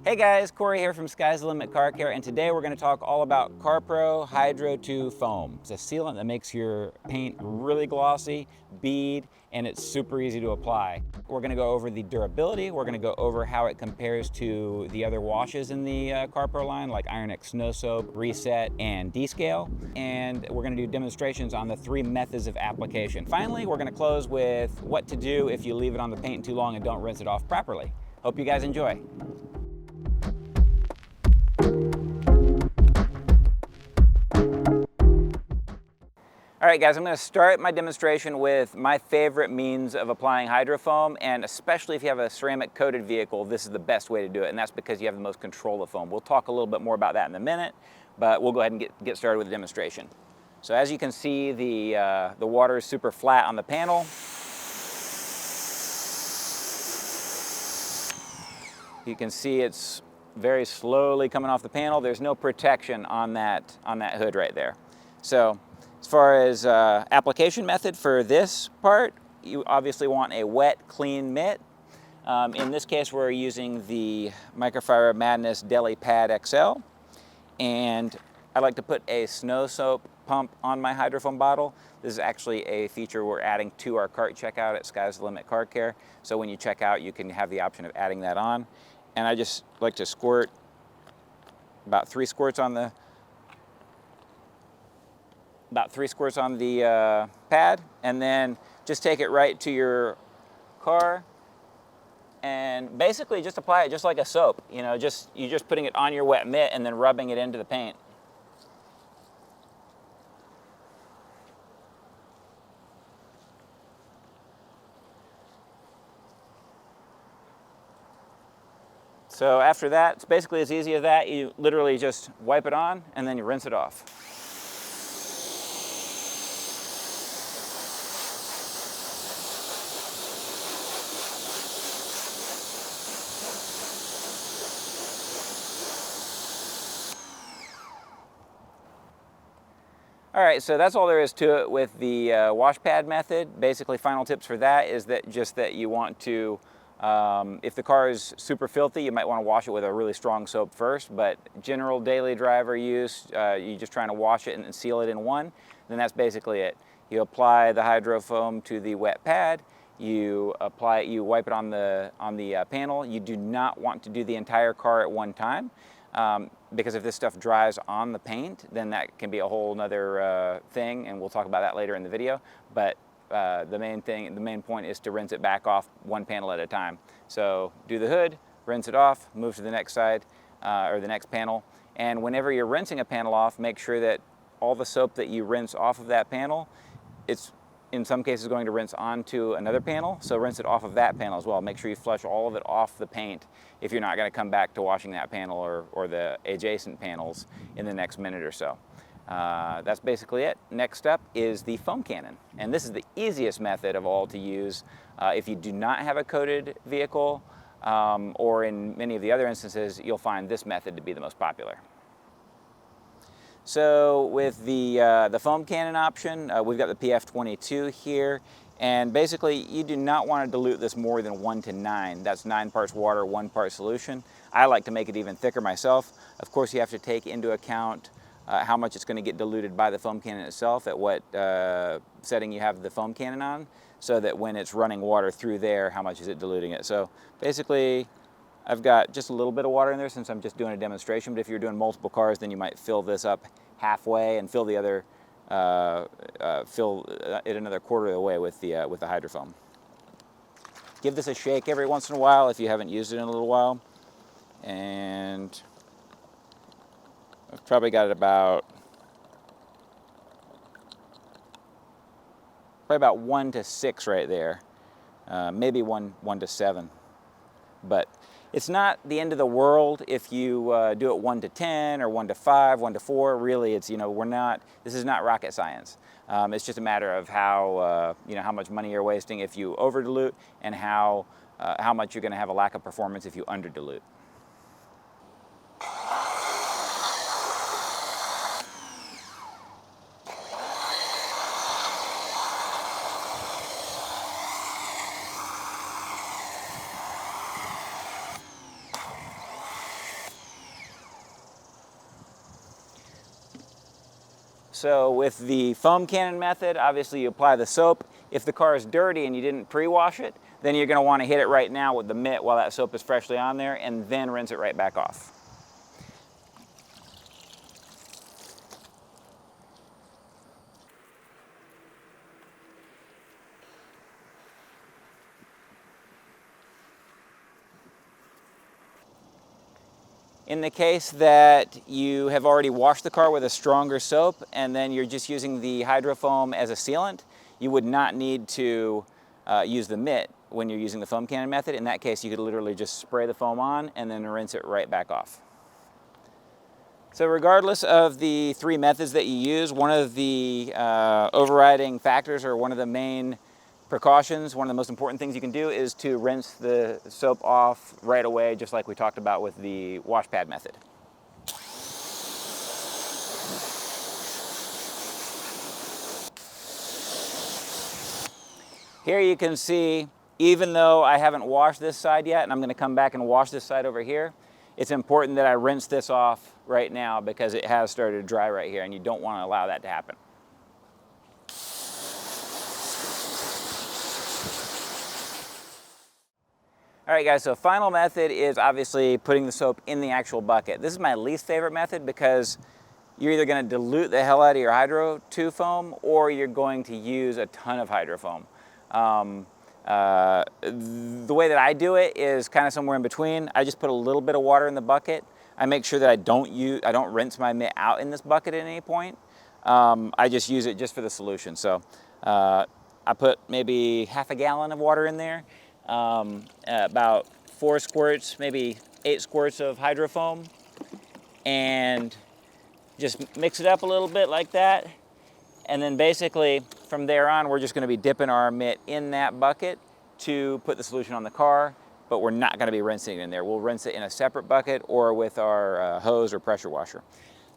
Hey guys, Corey here from Sky's the Limit Car Care, and today we're going to talk all about CARPRO HydrO2 Foam. It's a sealant that makes your paint really glossy, bead, and it's super easy to apply. We're going to go over the durability, we're going to go over how it compares to the other washes in the CARPRO line, like Iron X Snow Soap, Reset, and Descale, and we're going to do demonstrations on the 3 methods of application. Finally, we're going to close with what to do if you leave it on the paint too long and don't rinse it off properly. Hope you guys enjoy. All right guys, I'm going to start my demonstration with my favorite means of applying hydrofoam, and especially if you have a ceramic coated vehicle, this is the best way to do it, and that's because you have the most control of foam. We'll talk a little bit more about that in a minute, but we'll go ahead and get started with the demonstration. So as you can see, the water is super flat on the panel. You can see it's very slowly coming off the panel. There's no protection on that hood right there. So as far as application method for this part, you obviously want a wet, clean mitt. In this case, we're using the Microfiber Madness Deli Pad XL. And I like to put a snow soap pump on my hydrofoam bottle. This is actually a feature we're adding to our cart checkout at Sky's the Limit Car Care. So when you check out, you can have the option of adding that on. And I just like to squirt about 3 squirts on the pad, and then just take it right to your car and basically just apply it just like a soap. You know, you're just putting it on your wet mitt and then rubbing it into the paint. So after that, it's basically as easy as that. You literally just wipe it on and then you rinse it off. All right, so that's all there is to it with the wash pad method. Basically, final tips for that is that you want to, if the car is super filthy, you might want to wash it with a really strong soap first, but general daily driver use, you're just trying to wash it and seal it in one, then that's basically it. You apply the hydrofoam to the wet pad, you wipe it on the panel. You do not want to do the entire car at one time. Because if this stuff dries on the paint, then that can be a whole nother thing, and we'll talk about that later in the video. But the main point is to rinse it back off one panel at a time. So do the hood, rinse it off, move to the next side or the next panel. And whenever you're rinsing a panel off, make sure that all the soap that you rinse off of that panel, it's in some cases going to rinse onto another panel, so rinse it off of that panel as well. Make sure you flush all of it off the paint if you're not going to come back to washing that panel or the adjacent panels in the next minute or so. That's basically it. Next up is the foam cannon, and this is the easiest method of all to use if you do not have a coated vehicle, or in many of the other instances, you'll find this method to be the most popular. So with the foam cannon option, we've got the PF22 here, and basically you do not want to dilute this more than 1 to 9. That's 9 parts water, 1 part solution. I like to make it even thicker myself. Of course, you have to take into account how much it's going to get diluted by the foam cannon itself, at what setting you have the foam cannon on, so that when it's running water through there, how much is it diluting it. So basically, I've got just a little bit of water in there since I'm just doing a demonstration, but if you're doing multiple cars, then you might fill this up halfway and fill the other, fill it another quarter of the way with the hydrofoam. Give this a shake every once in a while if you haven't used it in a little while. And I've probably got it about 1 to 6 right there, maybe 1 to 7, but it's not the end of the world if you do it 1 to 10 or 1 to 5, 1 to 4. Really, it's, you know, this is not rocket science. It's just a matter of how, how much money you're wasting if you over dilute, and how much you're going to have a lack of performance if you under dilute. So with the foam cannon method, obviously you apply the soap. If the car is dirty and you didn't pre-wash it, then you're going to want to hit it right now with the mitt while that soap is freshly on there, and then rinse it right back off. In the case that you have already washed the car with a stronger soap and then you're just using the hydro foam as a sealant, you would not need to use the mitt when you're using the foam cannon method. In that case, you could literally just spray the foam on and then rinse it right back off. So regardless of the three methods that you use, one of the overriding factors, or one of the main precautions, one of the most important things you can do, is to rinse the soap off right away, just like we talked about with the wash pad method. Here you can see, even though I haven't washed this side yet, and I'm going to come back and wash this side over here, it's important that I rinse this off right now because it has started to dry right here, and you don't want to allow that to happen. All right, guys, so final method is obviously putting the soap in the actual bucket. This is my least favorite method because you're either going to dilute the hell out of your HydrO2 foam or you're going to use a ton of hydro foam. The way that I do it is kind of somewhere in between. I just put a little bit of water in the bucket. I make sure that I don't rinse my mitt out in this bucket at any point. I just use it just for the solution. So I put maybe half a gallon of water in there. About 4 squirts, maybe 8 squirts of hydro foam, and just mix it up a little bit like that. And then basically from there on, we're just going to be dipping our mitt in that bucket to put the solution on the car, but we're not going to be rinsing it in there. We'll rinse it in a separate bucket or with our hose or pressure washer.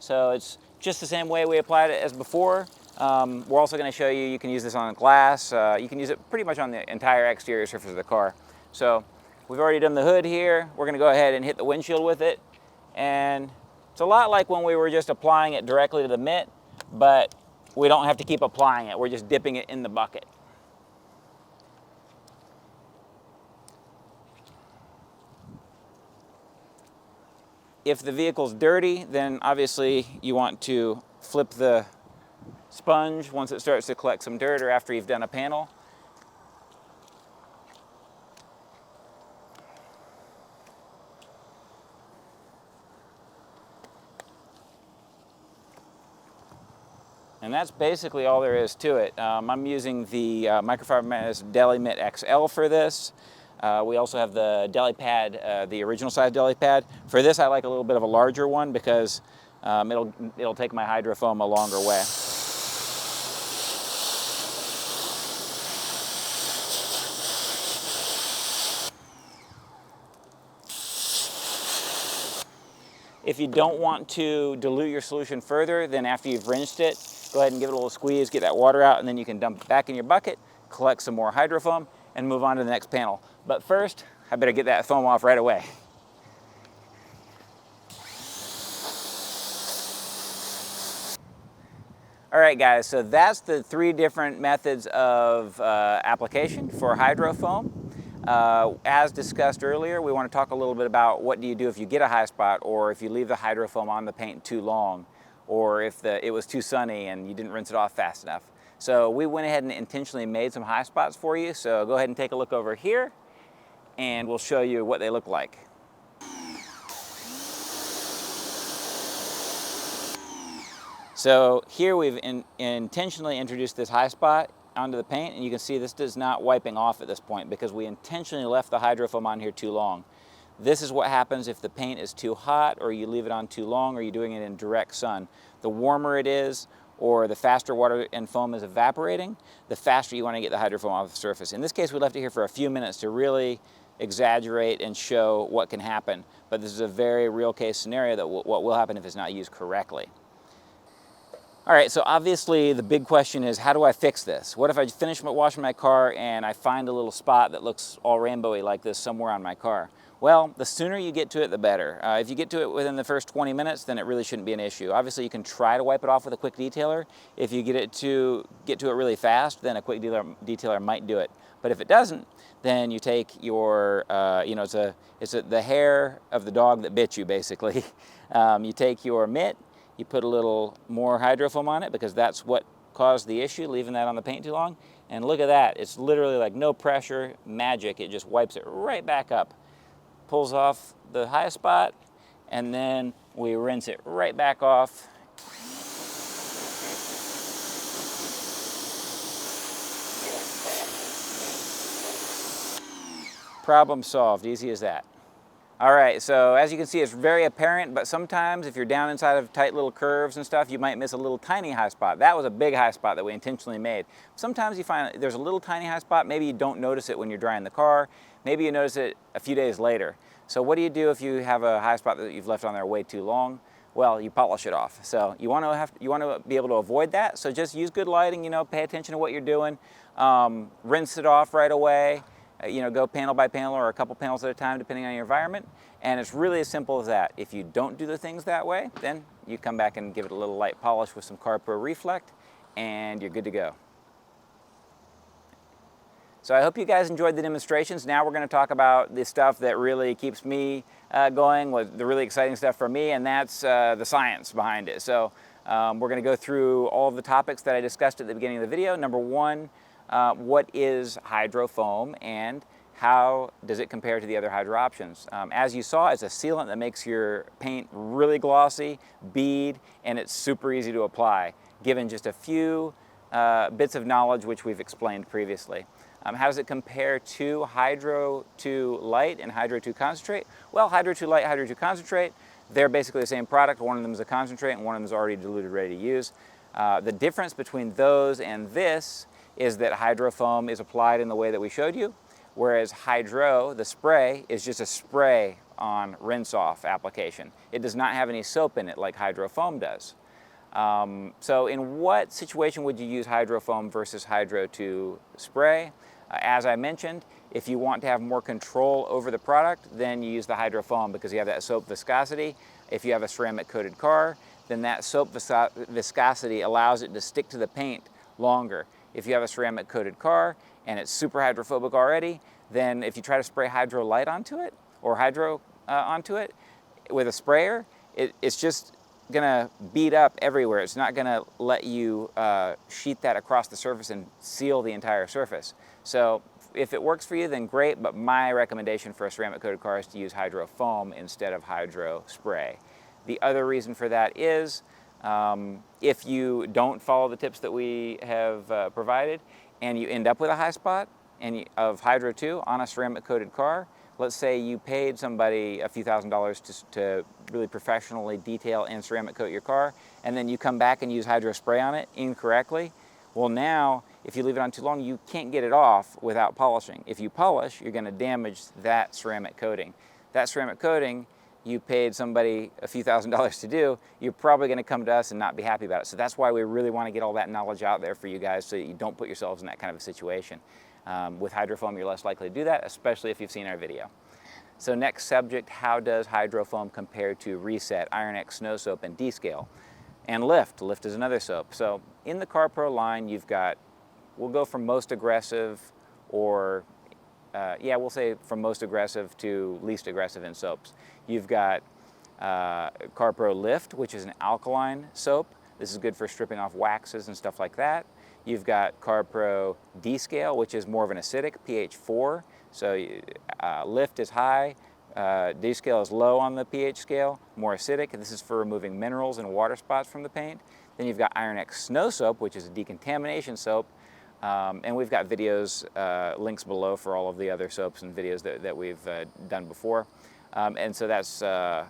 So it's just the same way we applied it as before. We're also going to show you can use this on glass. You can use it pretty much on the entire exterior surface of the car. So we've already done the hood here. We're going to go ahead and hit the windshield with it. And it's a lot like when we were just applying it directly to the mitt, but we don't have to keep applying it. We're just dipping it in the bucket. If the vehicle's dirty, then obviously you want to flip the sponge once it starts to collect some dirt or after you've done a panel. And that's basically all there is to it. I'm using the Microfiber Deli Mitt XL for this. We also have the deli pad, the original size deli pad. For this, I like a little bit of a larger one because it'll take my hydro foam a longer way. If you don't want to dilute your solution further, then after you've rinsed it, go ahead and give it a little squeeze, get that water out, and then you can dump it back in your bucket, collect some more hydro foam, and move on to the next panel. But first, I better get that foam off right away. All right, guys, so that's the 3 different methods of application for hydro foam. As discussed earlier, we want to talk a little bit about what do you do if you get a high spot, or if you leave the hydro foam on the paint too long, or if it was too sunny and you didn't rinse it off fast enough. So we went ahead and intentionally made some high spots for you. So go ahead and take a look over here and we'll show you what they look like. So here we've intentionally introduced this high spot onto the paint, and you can see this is not wiping off at this point because we intentionally left the hydro foam on here too long. This is what happens if the paint is too hot, or you leave it on too long, or you're doing it in direct sun. The warmer it is, or the faster water and foam is evaporating, the faster you want to get the hydro foam off the surface. In this case, we left it here for a few minutes to really exaggerate and show what can happen. But this is a very real case scenario that what will happen if it's not used correctly. All right, so obviously the big question is, how do I fix this? What if I finish washing my car and I find a little spot that looks all rainbowy like this somewhere on my car? Well, the sooner you get to it, the better. If you get to it within the first 20 minutes, then it really shouldn't be an issue. Obviously, you can try to wipe it off with a quick detailer. If you get to it really fast, then a quick detailer might do it. But if it doesn't, then you take your, the hair of the dog that bit you, basically. You take your mitt, you put a little more hydrofoam on it because that's what caused the issue, leaving that on the paint too long. And look at that. It's literally like no pressure, magic. It just wipes it right back up. Pulls off the high spot, and then we rinse it right back off. Problem solved, easy as that. All right, so as you can see, it's very apparent, but sometimes if you're down inside of tight little curves and stuff, you might miss a little tiny high spot. That was a big high spot that we intentionally made. Sometimes you find there's a little tiny high spot, maybe you don't notice it when you're drying the car, maybe you notice it a few days later. So what do you do if you have a high spot that you've left on there way too long? Well, you polish it off. So you want to be able to avoid that. So just use good lighting, pay attention to what you're doing. Rinse it off right away. Go panel by panel or a couple panels at a time depending on your environment. And it's really as simple as that. If you don't do the things that way, then you come back and give it a little light polish with some CARPRO Reflect and you're good to go. So I hope you guys enjoyed the demonstrations. Now we're going to talk about the stuff that really keeps me going, with the really exciting stuff for me, and that's the science behind it. So we're going to go through all of the topics that I discussed at the beginning of the video. Number one, what is hydro foam and how does it compare to the other hydro options? As you saw, it's a sealant that makes your paint really glossy, bead, and it's super easy to apply, given just a few bits of knowledge which we've explained previously. How does it compare to Hydro 2 Light and Hydro 2 Concentrate? Well, Hydro 2 Light, Hydro 2 Concentrate, they're basically the same product. One of them is a concentrate and one of them is already diluted, ready to use. The difference between those and this is that hydro foam is applied in the way that we showed you, whereas hydro, the spray, is just a spray on rinse-off application. It does not have any soap in it like hydro foam does. So in what situation would you use hydro foam versus Hydro 2 spray? As I mentioned, if you want to have more control over the product, then you use the hydro foam because you have that soap viscosity. If you have a ceramic coated car, then that soap viscosity allows it to stick to the paint longer. If you have a ceramic coated car and it's super hydrophobic already, then if you try to spray Hydro Light onto it or hydro onto it with a sprayer, it's just gonna bead up everywhere. It's not gonna let you sheet that across the surface and seal the entire surface. So if it works for you, then great, but my recommendation for a ceramic coated car is to use hydro foam instead of hydro spray. The other reason for that is if you don't follow the tips that we have provided and you end up with a high spot of Hydro 2 on a ceramic coated car, let's say you paid somebody a few $1,000s to really professionally detail and ceramic coat your car, and then you come back and use hydro spray on it incorrectly. Well, now, if you leave it on too long, you can't get it off without polishing. If you polish, you're going to damage that ceramic coating. That ceramic coating, you paid somebody a few $1,000s to do, you're probably going to come to us and not be happy about it. So that's why we really want to get all that knowledge out there for you guys so that you don't put yourselves in that kind of a situation. With hydro foam, you're less likely to do that, especially if you've seen our video. So next subject, how does hydro foam compare to Reset, Iron X Snow Soap, and D-Scale? And Lift. Lift is another soap. So in the CARPRO line, you've got, we'll go from most aggressive or, we'll say from most aggressive to least aggressive in soaps. You've got CARPRO Lift, which is an alkaline soap. This is good for stripping off waxes and stuff like that. You've got CARPRO D-Scale, which is more of an acidic, pH 4. So Lift is high, D-Scale is low on the pH scale, more acidic. This is for removing minerals and water spots from the paint. Then you've got Iron X Snow Soap, which is a decontamination soap. And we've got videos, links below for all of the other soaps and videos that we've done before. And so that's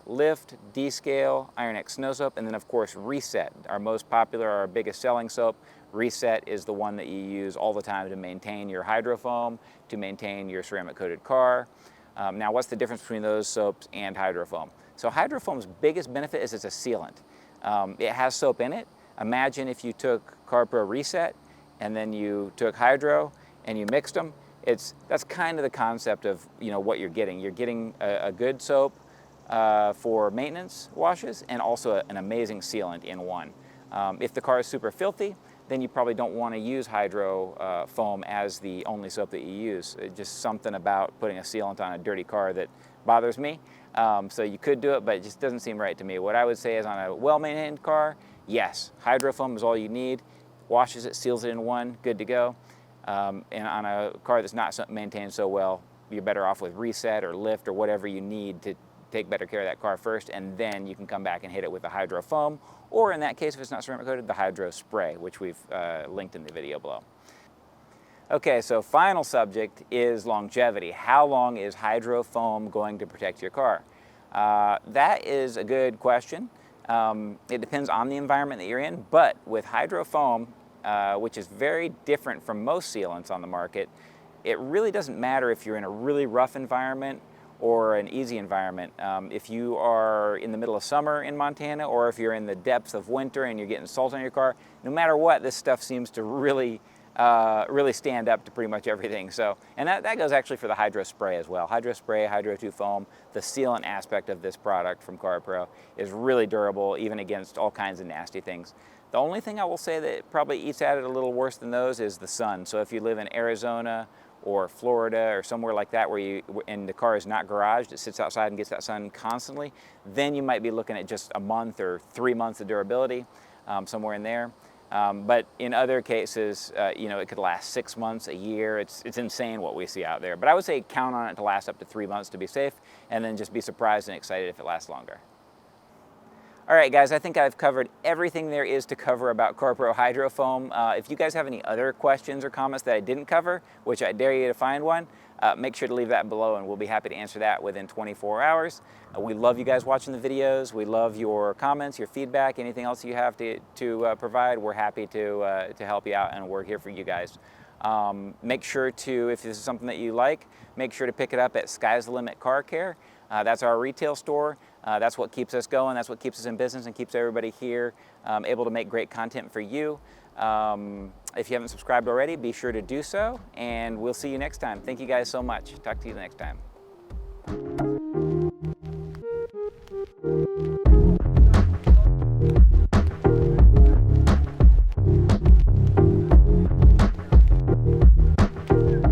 Lift, D-Scale, Iron X Snow Soap, and then of course Reset, our most popular, our biggest selling soap. Reset is the one that you use all the time to maintain your hydro foam, to maintain your ceramic coated car. Now what's the difference between those soaps and hydro foam? So hydro foam's biggest benefit is it's a sealant. It has soap in it. Imagine if you took CARPRO Reset and then you took hydro and you mixed them. that's kind of the concept of what you're getting. You're getting a good soap for maintenance washes and also an amazing sealant in one. If the car is super filthy, then you probably don't want to use hydro foam as the only soap that you use. It's just something about putting a sealant on a dirty car that bothers me. So you could do it, but it just doesn't seem right to me. What I would say is on a well-maintained car, yes, hydro foam is all you need. Washes it, seals it in one, good to go. And on a car that's not maintained so well, you're better off with reset or lift or whatever you need to take better care of that car first, and then you can come back and hit it with the hydro foam, or in that case, if it's not ceramic coated, the hydro spray, which we've linked in the video below. Okay, so final subject is longevity. How long is hydro foam going to protect your car? That is a good question. It depends on the environment that you're in, but with hydro foam, which is very different from most sealants on the market, it really doesn't matter if you're in a really rough environment or an easy environment. If you are in the middle of summer in Montana, or if you're in the depths of winter and you're getting salt on your car, no matter what, this stuff seems to really stand up to pretty much everything. So, and that goes actually for the hydro spray as well. Hydro spray, HydroTwo Foam, the sealant aspect of this product from CARPRO is really durable, even against all kinds of nasty things. The only thing I will say that probably eats at it a little worse than those is the sun. So if you live in Arizona or Florida or somewhere like that and the car is not garaged, it sits outside and gets that sun constantly, then you might be looking at just a month or 3 months of durability, somewhere in there. But in other cases, it could last 6 months, a year. It's insane what we see out there. But I would say count on it to last up to 3 months to be safe, and then just be surprised and excited if it lasts longer. All right, guys, I think I've covered everything there is to cover about CARPRO HydrO Foam. If you guys have any other questions or comments that I didn't cover, which I dare you to find one, make sure to leave that below and we'll be happy to answer that within 24 hours. We love you guys watching the videos. We love your comments, your feedback, anything else you have to provide. We're happy to help you out, and we're here for you guys. Make sure to, if this is something that you like, make sure to pick it up at Sky's the Limit Car Care. That's our retail store. That's what keeps us going. That's what keeps us in business and keeps everybody here able to make great content for you. If you haven't subscribed already, be sure to do so, and we'll see you next time. Thank you guys so much. Talk to you next time.